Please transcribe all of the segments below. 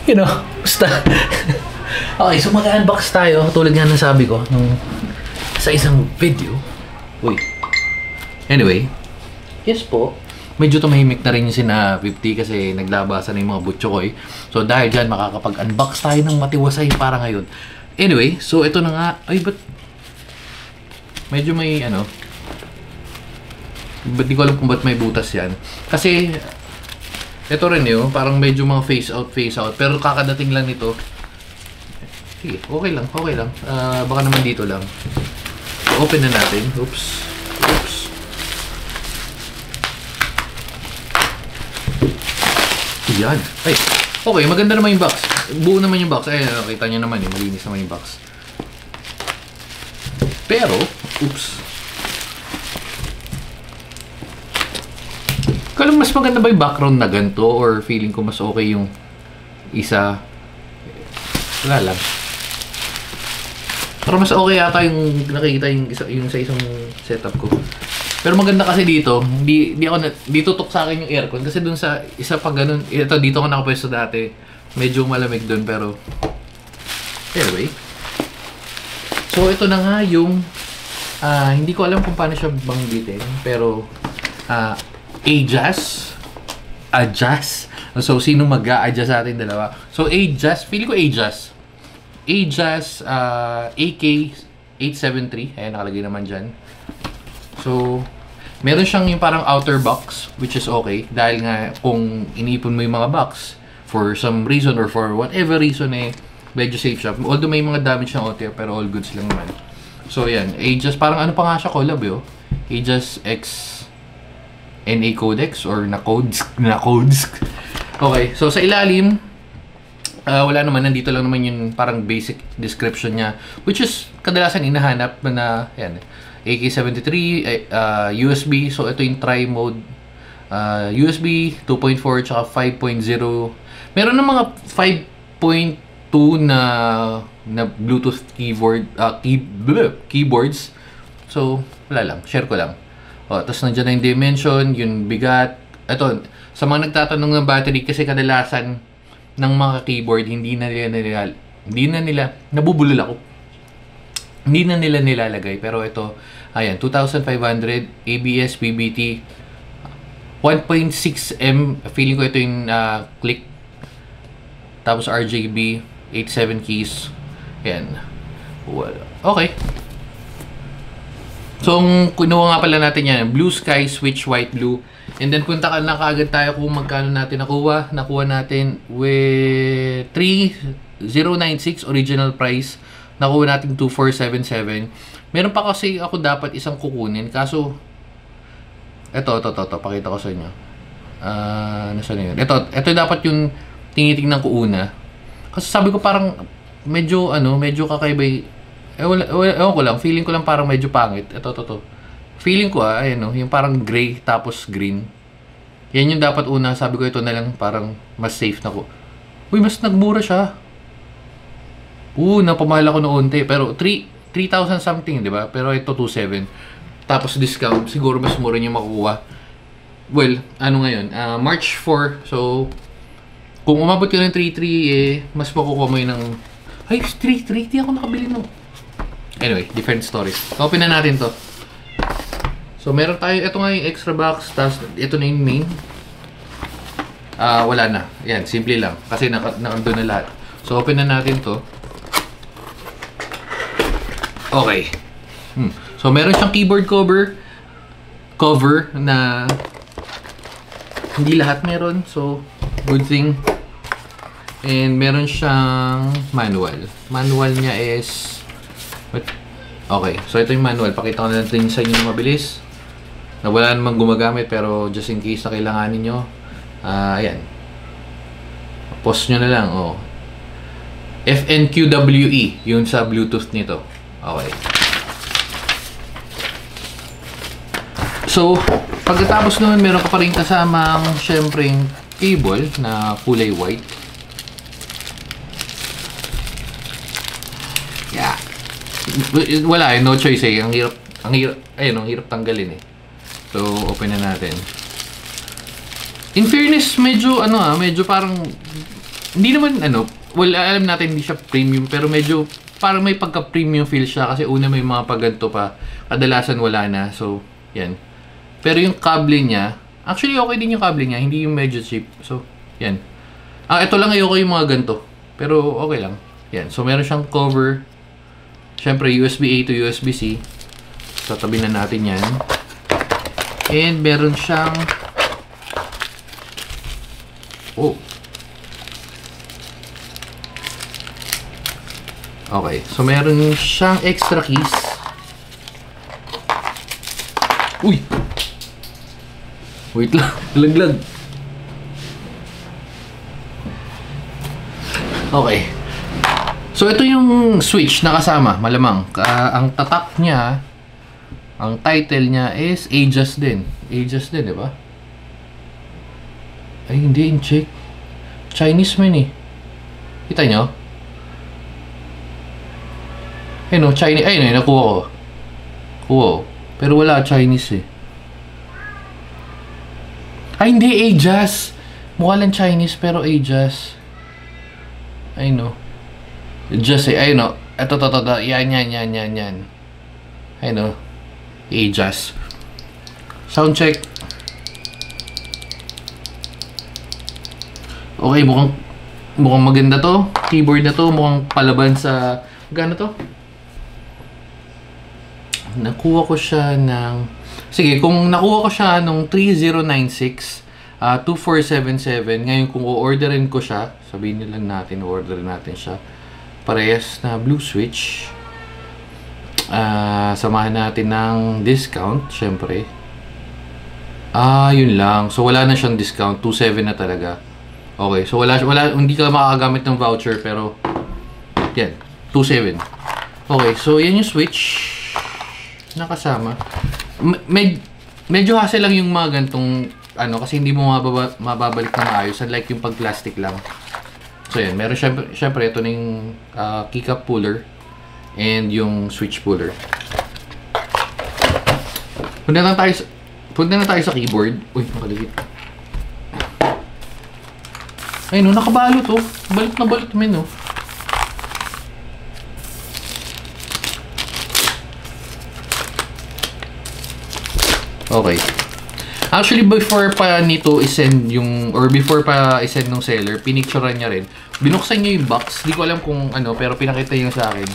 you know, basta. Okay, so mag-unbox tayo. Tulad nga ng sabi ko nung sa isang video. Uy. Anyway. Yes po. Medyo tumahimik na rin yung sina 50 kasi naglabasan na yung mga butcho ko eh. So dahil dyan, makakapag-unbox tayo ng matiwasay para ngayon. Anyway, so ito na nga. Ay, ba't medyo may ano, ba't di ko alam kung ba't may butas yan. Kasi ito rin yun, parang medyo mga face out. Pero kakadating lang nito. Sige, okay lang. Baka naman dito lang. So, open na natin. Oops. Yan. Ay, okay, maganda naman yung box. Buo naman yung box. Ay, nakita nyo naman, malinis naman yung box. Pero, oops. Kala mas maganda ba yung background na ganito? Or feeling ko mas okay yung isa? Wala lang. Pero mas okay yata yung nakikita yung sa isang setup ko. Pero maganda kasi dito, di tutok sa akin yung aircon kasi dun sa isa pa ganun, ito dito ako nakapwesto dati. Medyo malamig dun pero anyway. So ito na nga yung hindi ko alam kung paano siya banggitin pero adjust. So sino mag-a-adjust sa ating dalawa? So adjust, feeling ko adjust AK873. Ayan, nakalagay naman dyan. So, meron siyang yung parang outer box, which is okay. Dahil nga, kung iniipon mo yung mga box, for some reason or for whatever reason medyo safe siya. Although may mga damage ng OTR, pero all goods lang naman. So, yan. Aegis, parang ano pa nga siya, collab yun. Aegis X NA Codex or na-codes. Okay, so sa ilalim, wala naman, nandito lang naman yung parang basic description niya, which is kadalasan inahanap na yan, AK-73, USB, so ito yung tri-mode, USB 2.4 tsaka 5.0, meron ng mga 5.2 na Bluetooth keyboards, so wala lang, share ko lang. Tapos nandiyan na yung dimension, yung bigat, ito, sa mga nagtatanong ng battery, kasi kadalasan ng mga keyboard, hindi na nila, nabubulol ako. Hindi na nila nilalagay. Pero ito, ayan, 2,500 ABS, PBT, 1.6M, feeling ko ito yung click. Tapos RGB, 87 keys. Ayan. Okay. So, kinuha nga pala natin yan, blue sky, switch, white, blue. And then, punta ka na kaagad tayo kung magkano natin nakuha. Nakuha natin with 3,096 original price. Nakuha natin 2,477. Meron pa kasi ako dapat isang kukunin. Kaso, ito, pakita ko sa inyo. Nasaan na yun? Ito dapat yung tinitingnan ko una. Kasi sabi ko parang medyo kakaiba. Ewan ko lang, feeling ko lang parang medyo pangit. Ito. Feeling ko ayun, yung parang gray tapos green. Yan yung dapat una. Sabi ko ito na lang, parang mas safe na ko. Uy, mas nagmura siya. Napamahal ako noon pero 3,000 something, di ba? Pero ito 2,700. Tapos discount, siguro mas mura niyo makukuha. Well, ano ngayon? March 4. So, kung umabot ka ng 3,300, mas makukuha mo yun ng... Ay, 3,300? Di ako nakabili no. Anyway, different stories. Open na natin to. So, meron tayo, ito nga yung extra box, tapos ito na yung main. Wala na. Yan, simple lang. Kasi nandun na lahat. So, open na natin to. Okay. So, meron siyang keyboard cover na hindi lahat meron. So, good thing. And meron siyang manual. Manual niya is... Okay, so ito yung manual. Pakita ko na natin sa inyo na mabilis. Na wala namang gumagamit pero just in case na kailanganin nyo. Ayan. Post nyo na lang. FNQWE. Yun sa Bluetooth nito. Okay. So, pagkatapos naman meron ka pa rin kasamang syempreng cable na kulay white. Yeah. Wala no choice Ang hirap, ayun, ang hirap tanggalin So, open na natin. In fairness, medyo medyo parang hindi naman ano, well, alam natin hindi siya premium, pero medyo parang may pagka-premium feel siya kasi una may mga pagganto pa, kadalasan wala na. So, yan. Pero yung kable niya, actually okay din yung kable niya, hindi yung medyo cheap. So, yan. Ito lang ayoko yung mga ganto. Pero okay lang. Yan. So, meron siyang cover. Siyempre, USB-A to USB-C. Tatabi na natin yan. And meron siyang okay. So, meron siyang extra keys. Uy! Wait lang. Laglag. Okay. So, ito yung switch na kasama. Malamang. Ang tatak niya, ang title niya is Aegis din. Aegis din, di ba? Ay, hindi. In-check. Chinese man eh. Kita nyo? Ay, no. Chinese. Ay, no. Nakuha ko. Kuha ko. Pero wala Chinese eh. Ay, hindi. Aegis. Mukha lang Chinese pero Aegis. Ay, no. Just eh. Ay, no. Ito. Yan. Ay, no. Aegis. Sound check. Okay, mukhang maganda to. Keyboard na to, mukhang palaban sa... Gano to? Nakuha ko siya ng... Sige, kung nakuha ko siya nung 3096, 2477, ngayon kung o-orderin ko siya, sabihin nyo lang natin, o-orderin natin siya. Parehas na blue switch. Samahan natin ng discount, syempre. Yun lang. So, wala na siyang discount. 27 na talaga. Okay, so wala, hindi ka makakagamit ng voucher, pero yan, 27. Okay, so yan yung switch nakasama. Medyo hassle lang yung mga gantong ano, kasi hindi mo mababalik na maayos, unlike yung pag plastic lang. So yan, meron syempre ito na yung keycap puller and yung switch puller. Punta na tayo sa keyboard. Uy, makaligit. Ay, no, nakabalot, oh. Balot na balot, men, oh. Okay. Actually, before pa nito i-send yung, or before pa i-send ng seller, pinicturean niya rin. Binuksan niya yung box. Di ko alam kung ano, pero pinakita niya sa akin.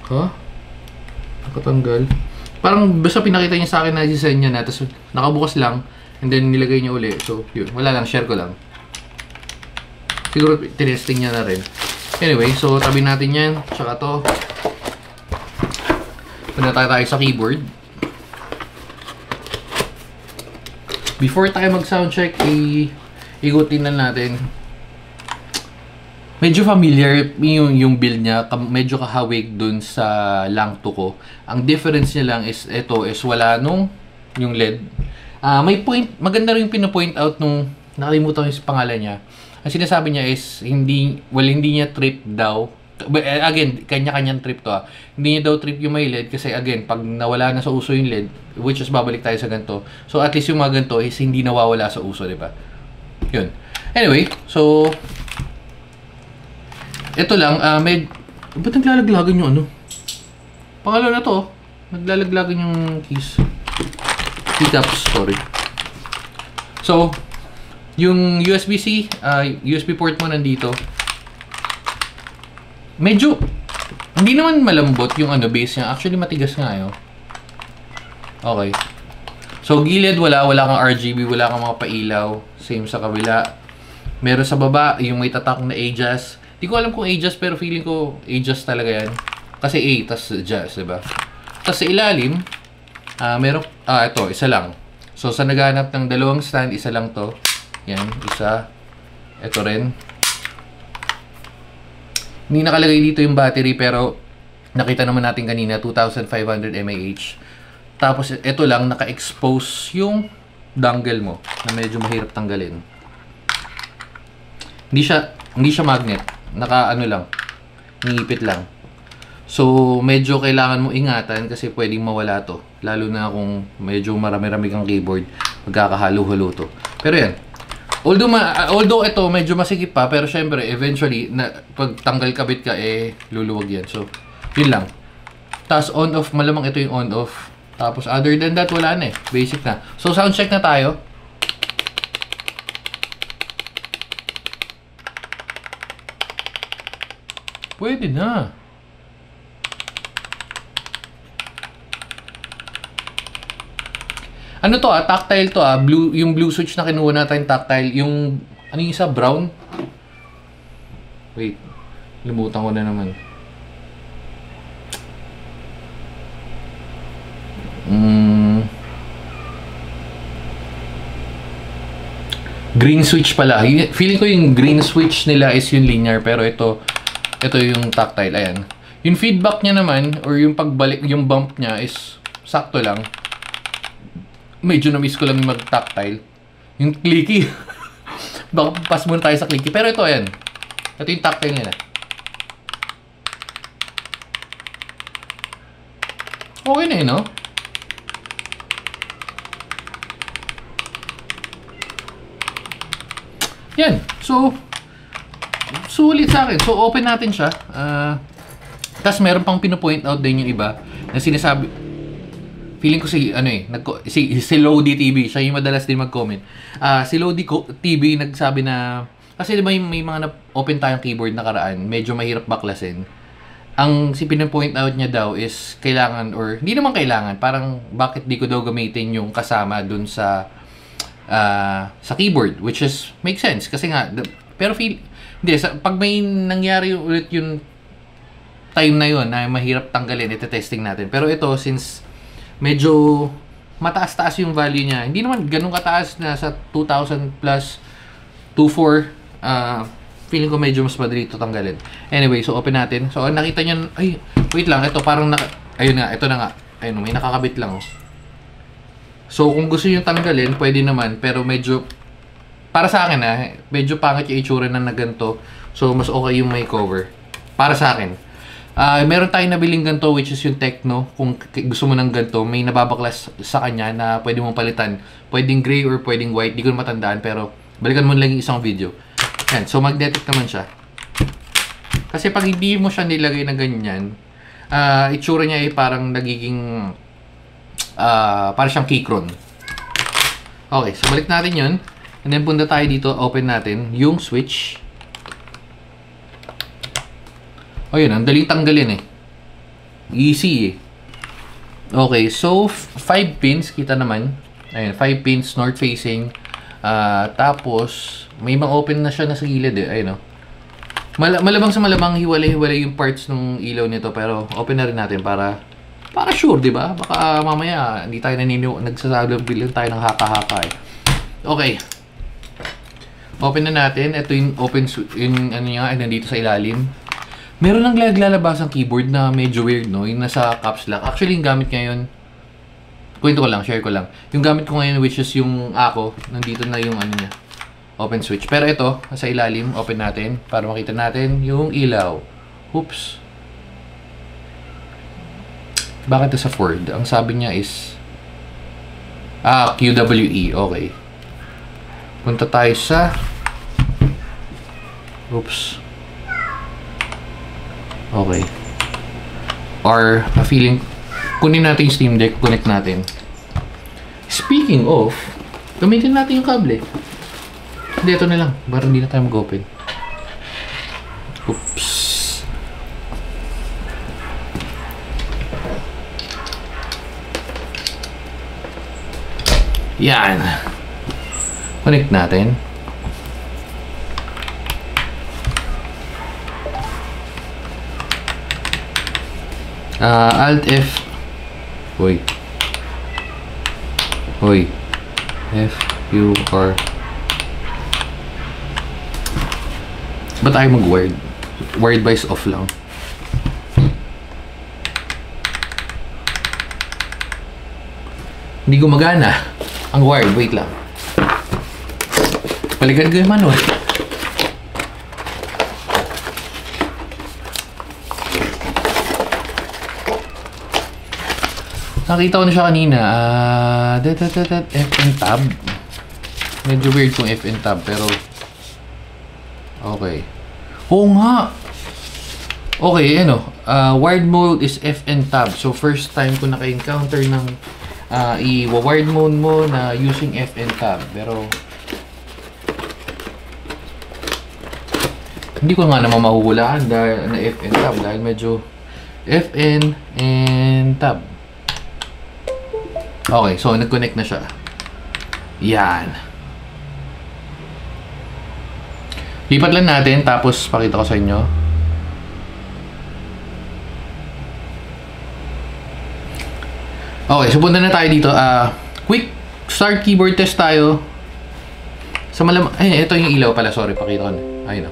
Huh? Nakatanggal. Parang basta pinakita niya sa akin na i-send niya na, tapos nakabukas lang. And then, nilagay niya uli. So, yun. Wala lang. Share ko lang. Siguro, tinesting niya na rin. Anyway, so, tabi natin yan. Tsaka to. Punta tayo sa keyboard. Before tayo mag-soundcheck, igutin na natin. Medyo familiar yung build niya. Medyo kahawig dun sa Langto ko. Ang difference niya lang is, ito is wala nung yung LED. May point, maganda rin yung pinapoint out nung nakalimutan ko yung pangalan niya. Ang sinasabi niya is hindi niya trip daw. Again, kanya-kanyang trip to. Hindi niya daw trip yung may LED kasi again, pag nawala na sa uso yung LED, which is babalik tayo sa ganito. So at least yung mga ganito is hindi nawawala sa uso, di ba? Yun. Anyway, so ito lang, ba't naglalaglagan yung ano? Pangalawa na to, naglalaglagan yung keys. Keycaps, sorry. So, yung USB-C, USB port mo nandito. Medyo, hindi naman malambot yung ano, base niya. Actually, matigas nga yun. Okay. So, gilid, wala kang RGB, wala kang mga pailaw. Same sa kabila. Meron sa baba, yung may tatak na Aegis. Di ko alam kung Aegis, pero feeling ko Aegis talaga yan. Kasi A, tas Jazz, diba? Tas sa ilalim, meron, ito, isa lang. So, sa naghahanap ng dalawang stand, isa lang to. Yan, isa. Ito rin. Hindi nakalagay dito yung battery, pero nakita naman natin kanina, 2,500 mAh. Tapos, ito lang, naka-expose yung dongle mo, na medyo mahirap tanggalin. Hindi siya magnet. Naka-ano lang, ngipit lang. So, medyo kailangan mo ingatan kasi pwedeng mawala to. Lalo na kung medyo marami-rami kang keyboard, magkakahalo-halo to. Pero yan. Although ito medyo masikip pa, pero syempre eventually pag tanggal kabit ka luluwag yan. So, yun lang. Tapos on off, malamang ito yung on off. Tapos other than that, wala na basic na. So, sound check na tayo. Pwede na. Ano to tactile to blue, yung blue switch na kinuha natin tactile, yung ano yung isa, brown? Wait, limutan ko na naman. Green switch pala. Feeling ko yung green switch nila is yung linear, pero ito yung tactile. Ayan. Yung feedback niya naman, or yung pagbalik, yung bump niya is sakto lang. Medyo na-miss ko lang yung mag-tactile. Yung clicky. Baka pass muna tayo sa clicky. Pero ito, ayan. Ito yung tactile nila. Okay na no? Yan. So, sulit sa akin. So, open natin siya. Tapos, meron pang pino-point out din yung iba na sinasabi. Feeling ko si Lodi TV, siya yung madalas din mag-comment. Si Lodi TV nagsabi na, kasi diba may mga open tayong keyboard na karaan, medyo mahirap baklasin. Ang pino-point out niya daw is kailangan, or hindi naman kailangan, parang bakit di ko daw gamitin yung kasama dun sa keyboard, which is, make sense. Kasi nga, pero pag may nangyari ulit yung time na yun, na mahirap tanggalin, ito-testing natin. Pero ito, since medyo mataas-taas yung value niya. Hindi naman ganun kataas na sa 2,000 plus 2,400. Feeling ko medyo mas madali ito tanggalin. Anyway, so open natin. So nakita niyo, ay, wait lang, ito parang ayun nga, ito na nga. Ayun, may nakakabit lang. So kung gusto niyo tanggalin, pwede naman, pero medyo para sa akin medyo pangit yung itsura na ganito. So mas okay yung may cover. Para sa akin. Meron tayong nabiling ganito, which is yung Tecno. Kung gusto mo ng ganito, may nababaklas sa kanya na pwede mong palitan. Pwedeng gray or pwedeng white. Di ko na matandaan, pero balikan mo lang yung isang video. Yan. So, magnetic naman siya. Kasi pag hindi mo siya nilagay na ganyan, itsura niya ay parang nagiging parang siyang Keychron. Okay, so balik natin yun. And then punta tayo dito, open natin yung switch. O yun, ang daling tanggalin Easy Okay, so 5 pins, kita naman. Ayun, 5 pins north facing. Tapos, may mga open na siya na sa gilid Ayun Malabang sa malabang hiwalay-hiwalay yung parts ng ilaw nito. Pero open na rin natin para sure, di ba? Baka mamaya, hindi tayo nagsasabi tayo ng haka-haka Okay. Open na natin. Ito yung open, yung ano niya, nandito sa ilalim. Meron lang lalabas ang keyboard na medyo weird, no? Yung nasa caps lock. Actually, yung gamit ngayon, kwento ko lang, share ko lang. Yung gamit ko ngayon, which is yung ako, nandito na yung ano niya, open switch. Pero ito, sa ilalim, open natin para makita natin yung ilaw. Oops. Bakit sa Ford? Ang sabi niya is QWE. Okay. Punta tayo sa oops. Okay. Or, feeling, kunin natin yung Steam Deck, connect natin. Speaking of, gamitin natin yung kable. Hindi, ito na lang. Para hindi na tayo mag-open. Oops. Yan. Connect natin. Alt F. Hoy. F, U, R. Ba't tayo mag-wired? Wired by off lang. Hindi gumagana ang wired. Wait lang. Balikan ko yung manual. Nakita ko na siya kanina. F and tab. Medyo weird kung FN tab, pero okay. Oo nga! Okay, wired mode is FN tab. So, first time ko naka-encounter ng i-wired mode mo na using FN tab. Pero, hindi ko nga naman mahuhulaan dahil na FN tab. Dahil medyo FN and tab. Okay, so nag-connect na siya. Yan. Lipat lang natin, tapos pakita ko sa inyo. Okay, so punta na tayo dito. Quick start keyboard test tayo. Sa ito yung ilaw pala. Sorry, pakita ko na. Ayun o.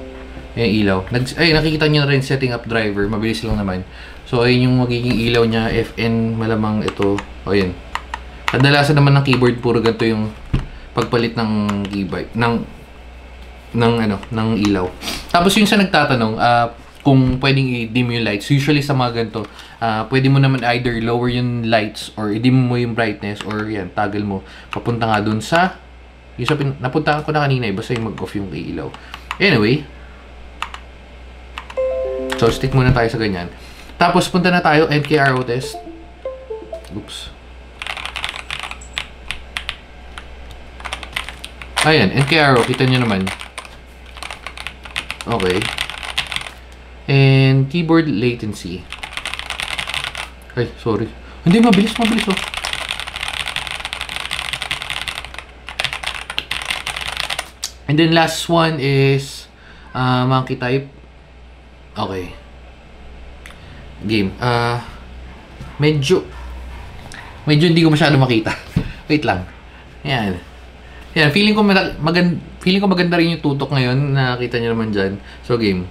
Yung ilaw. Nakikita nyo rin setting up driver. Mabilis lang naman. So, ayun yung magiging ilaw niya. FN, malamang ito. O, yun. Kadalasan naman ng keyboard, puro ganito yung pagpalit ng keyboard. Ng ilaw. Tapos yung sa nagtatanong, kung pwedeng i-dim yung lights. Usually sa mga ganito, pwede mo naman either lower yung lights or i-dim mo yung brightness or yan, toggle mo. Papunta nga dun sa napunta ko na kanina, basta yung mag-off yung ilaw. Anyway, so stick muna tayo sa ganyan. Tapos punta na tayo, NKRO test. Oops. Ayan, NKRO, kita nyo naman. Okay. And keyboard latency. Ay, sorry. Hindi, mabilis oh. And then last one is monkey type. Okay. Game. Medyo hindi ko masyado makita. Wait lang. Yan. Yan, feeling ko maganda rin yung tutok ngayon. Nakita niyo naman dyan. So, game.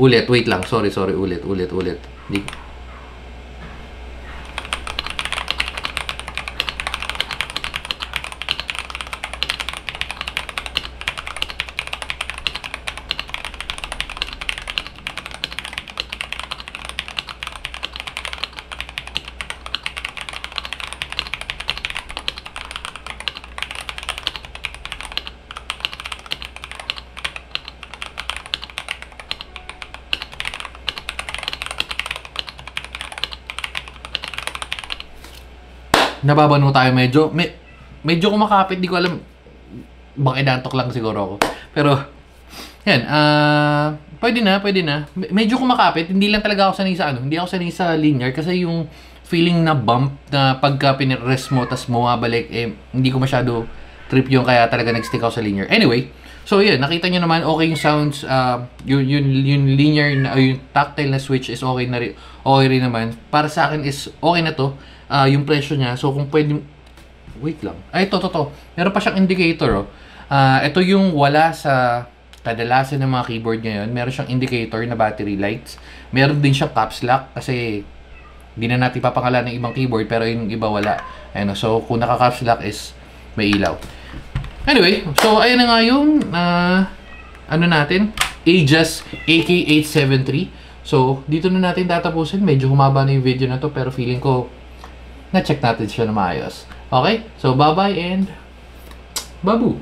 Ulit, wait lang. Sorry. Ulit. Nababano tayo medyo kumakapit, di ko alam, baka inantok lang siguro ako. Pero yan, pwede na. Medyo kumakapit, hindi lang talaga ako sanay sa hindi ako sanay sa linear kasi yung feeling na bump na pagka pinrest mo tas bumabalik, hindi ko masyado trip yung kaya talaga nag-stick ako sa linear. Anyway, so yun, nakita nyo naman okay yung sounds, yung linear na yung tactile na switch is okay rin naman. Para sa akin is okay na to. Yung presyo niya. So, kung pwede... Wait lang. Ay, ito. Meron pa siyang indicator, ito yung wala sa kadalasan ng mga keyboard ngayon. Meron siyang indicator na battery lights. Meron din siyang caps lock kasi hindi na natin papangalan ng ibang keyboard pero yung iba wala. Ayun, so, kung naka-caps lock is may ilaw. Anyway, so, ayun na nga yung natin. Aegis AK873. So, dito na natin tatapusin. Medyo humaba na yung video na to pero feeling ko na-check natin siya na maayos. Okay? So, bye-bye and babu!